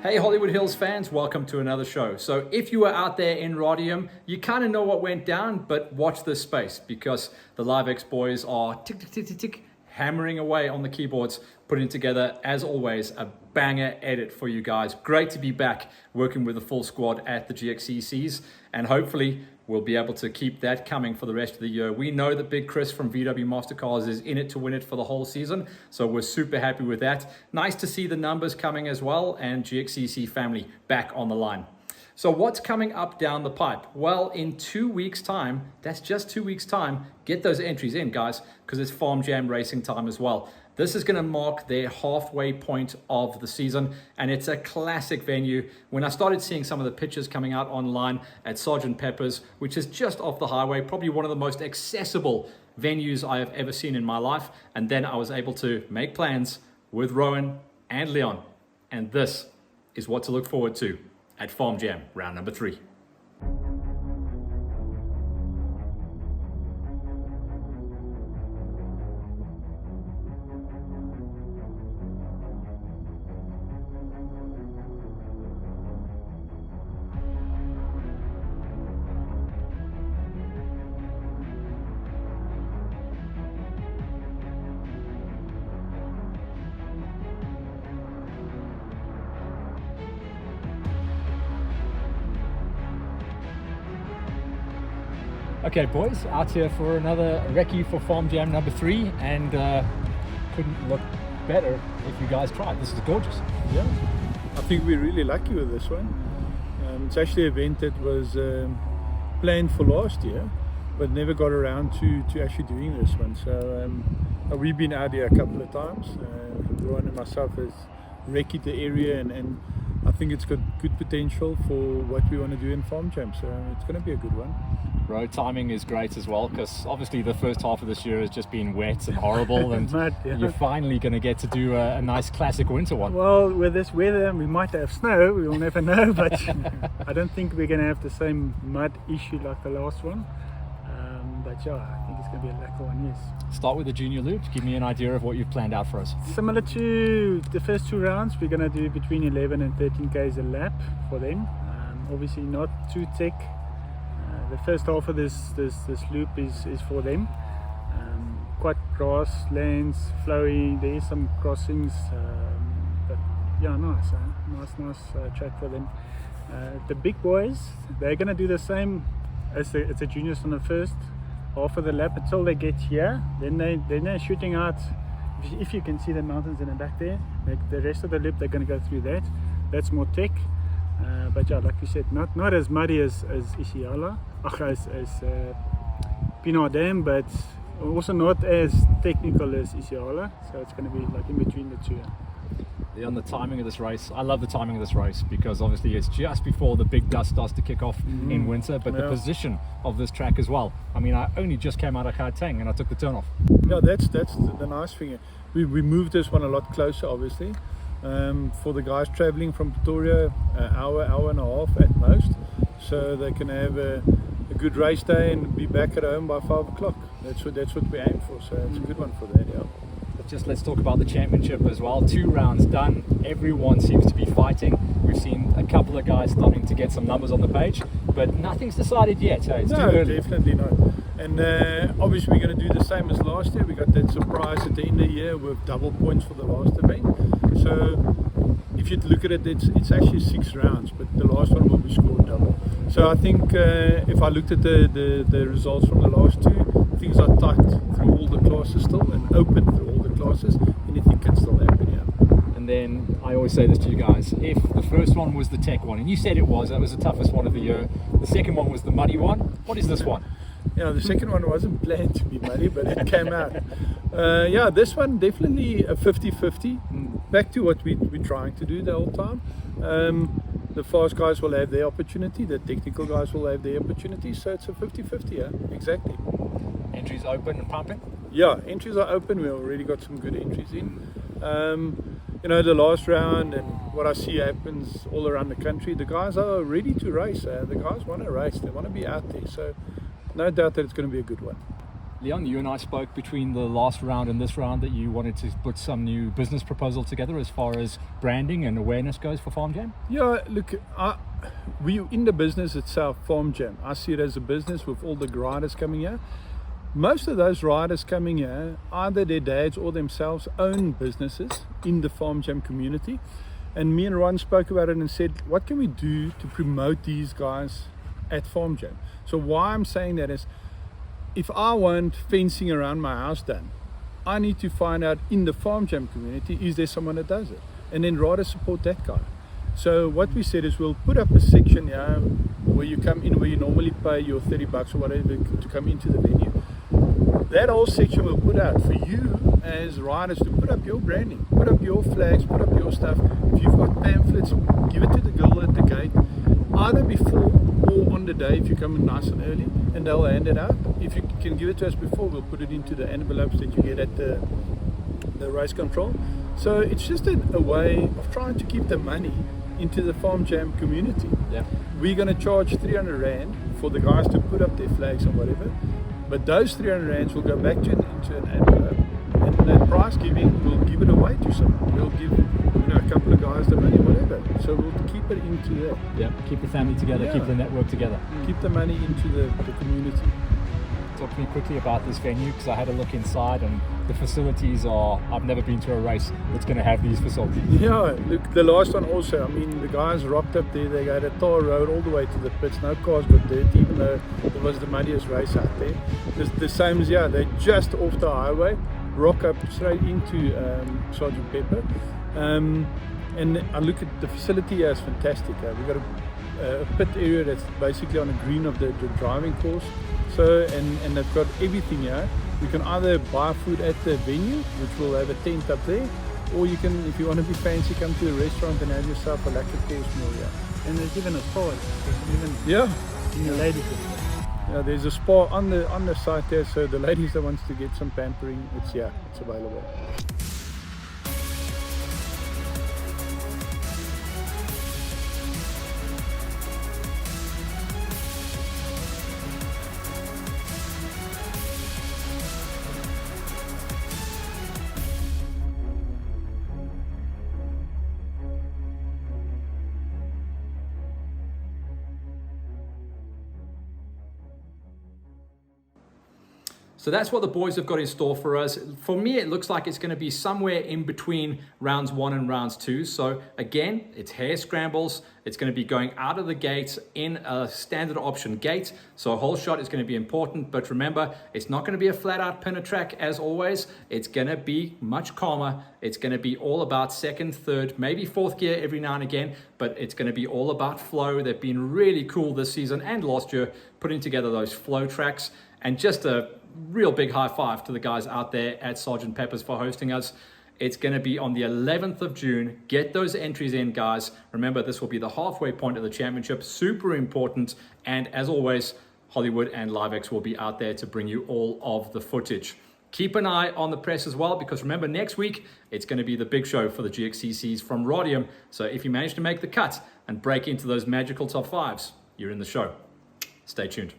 Hey Hollywood Hills fans, welcome to another show. So if you were out there in Radium, you kind of know what went down, but watch this space because the LiveX boys are tick, tick, tick, tick, tick, hammering away on the keyboards, putting together, as always, a banger edit for you guys. Great to be back working with the full squad at the GXCCs, and hopefully we'll be able to keep that coming for the rest of the year. We know that Big Chris from VW Mastercars is in it to win it for the whole season, so we're super happy with that. Nice to see the numbers coming as well, and GXCC family back on the line. So what's coming up down the pipe? Well, in 2 weeks' time, that's just 2 weeks' time, get those entries in, guys, because it's Farm Jam racing time as well. This is going to mark their halfway point of the season, and it's a classic venue. When I started seeing some of the pictures coming out online at Sergeant Pepper's, which is just off the highway, probably one of the most accessible venues I have ever seen in my life, and then I was able to make plans with Rowan and Leon, and this is what to look forward to at Farm Jam round number 3. Okay, boys, out here for another recce for Farm Jam number 3, and couldn't look better if you guys tried. This is gorgeous. Yeah, I think we're really lucky with this one. It's actually an event that was planned for last year, but never got around to actually doing this one. So we've been out here a couple of times. Rowan and myself has recce'd the area, and I think it's got good potential for what we want to do in Farm Jam. So it's going to be a good one. Road timing is great as well, because obviously the first half of this year has just been wet and horrible, and Mud, yeah. You're finally going to get to do a nice classic winter one. Well, with this weather, we might have snow, we'll never know, but I don't think we're going to have the same mud issue like the last one. But yeah, I think it's going to be a lacquer one, yes. Start with the junior loop. Give me an idea of what you've planned out for us. Similar to the first 2 rounds, we're going to do between 11 and 13 k's a lap for them. Obviously not too thick. The first half of this loop is for them. Quite grass lands, flowy. There is some crossings, but yeah, nice track for them. The big boys, they're gonna do the same as the juniors on the first half of the lap until they get here. Then they're shooting out. If you can see the mountains in the back there, the rest of the loop they're gonna go through that. That's more tech. But yeah, like you said, not as muddy as Isiala, as Pinar Dam, but also not as technical as Isiala. So it's going to be like in between the two. On the timing of this race, I love the timing of this race because obviously it's just before the big dust starts to kick off in winter, but the position of this track as well. I mean, I only just came out of Gauteng and I took the turn off. Yeah, that's the nice thing. We moved this one a lot closer, obviously. For the guys traveling from Pretoria, hour and a half at most, so they can have a good race day and be back at home by 5 o'clock. That's what we aim for, so it's a good one for that. Yeah. But let's talk about the championship as well. 2 rounds done, everyone seems to be fighting. We've seen a couple of guys starting to get some numbers on the page, but nothing's decided yet. So it's too early. Definitely not. And obviously we're going to do the same as last year. We got that surprise at the end of the year with double points for the last event. So if you look at it, it's actually 6 rounds, but the last one will be scored double. So I think if I looked at the results from the last 2, things are tight through all the classes still and open through all the classes. Anything can still happen, yeah. And then I always say this to you guys, if the first one was the tech one, and you said that was the toughest one of the year, the second one was the muddy one, what is this one? Yeah, the second one wasn't planned to be muddy, but it came out. Yeah, this one definitely a 50-50. Back to what we're trying to do the whole time. The fast guys will have their opportunity, the technical guys will have their opportunity, so it's a 50-50, yeah, exactly. Entries open and pumping? Yeah, entries are open. We've already got some good entries in. The last round and what I see happens all around the country, the guys are ready to race. The guys want to race, they want to be out there, so no doubt that it's going to be a good one. Leon, you and I spoke between the last round and this round that you wanted to put some new business proposal together as far as branding and awareness goes for Farm Jam. Yeah, look, we in the business itself, Farm Jam, I see it as a business with all the riders coming here. Most of those riders coming here, either their dads or themselves own businesses in the Farm Jam community. And me and Ron spoke about it and said, what can we do to promote these guys at Farm Jam? So why I'm saying that is, if I want fencing around my house done, I need to find out in the Farm Jam community, is there someone that does it? And then rather support that guy. So what we said is we'll put up a section here where you come in, where you normally pay your $30 or whatever to come into the venue. That whole section will put out for you as riders to put up your branding, put up your flags, put up your stuff. If you've got pamphlets, give it to the girl at the gate, either before or on the day if you come in nice and early, and they'll hand it out. If you can give it to us before, we'll put it into the envelopes that you get at the race control. So it's just a way of trying to keep the money into the Farm Jam community. Yeah. We're going to charge 300 Rand for the guys to put up their flags and whatever, but those 300 Rands will go back into an envelope, and that prize giving, we'll give it away to someone. We'll give a couple of guys the money, whatever. So we'll keep it into that. Yeah, keep the family together, keep the network together. Keep the money into the community. Talk to me quickly about this venue, because I had a look inside and the facilities are, I've never been to a race that's going to have these facilities. Yeah, look, the last one also, I mean, the guys rocked up there, they had a tar road all the way to the pits, no cars got dirty, even though it was the muddiest race out there. The same as, they're just off the highway, rock up straight into Sergeant Pepper. And I look at the facility here, it's fantastic. We've got a pit area that's basically on the green of the driving course. So, and they've got everything here. You can either buy food at the venue, which will have a tent up there, or you can, if you want to be fancy, come to the restaurant and have yourself a lekker course meal here. And there's even a spa, even in the ladies' room. Yeah, there's a spa on the site there, so the ladies that wants to get some pampering, it's available. So that's what the boys have got in store for us. For me, it looks like it's going to be somewhere in between rounds 1 and rounds 2. So again, it's hare scrambles. It's going to be going out of the gates in a standard option gate. So a whole shot is going to be important. But remember, it's not going to be a flat out pinner track as always. It's going to be much calmer. It's going to be all about second, third, maybe fourth gear every now and again. But it's going to be all about flow. They've been really cool this season and last year putting together those flow tracks. And just a real big high five to the guys out there at Sergeant Pepper's for hosting us. It's going to be on the 11th of June. Get those entries in, guys. Remember, this will be the halfway point of the championship. Super important. And as always, Hollywood and LiveX will be out there to bring you all of the footage. Keep an eye on the press as well, because remember, next week, it's going to be the big show for the GXCCs from Radium. So if you manage to make the cut and break into those magical top 5s, you're in the show. Stay tuned.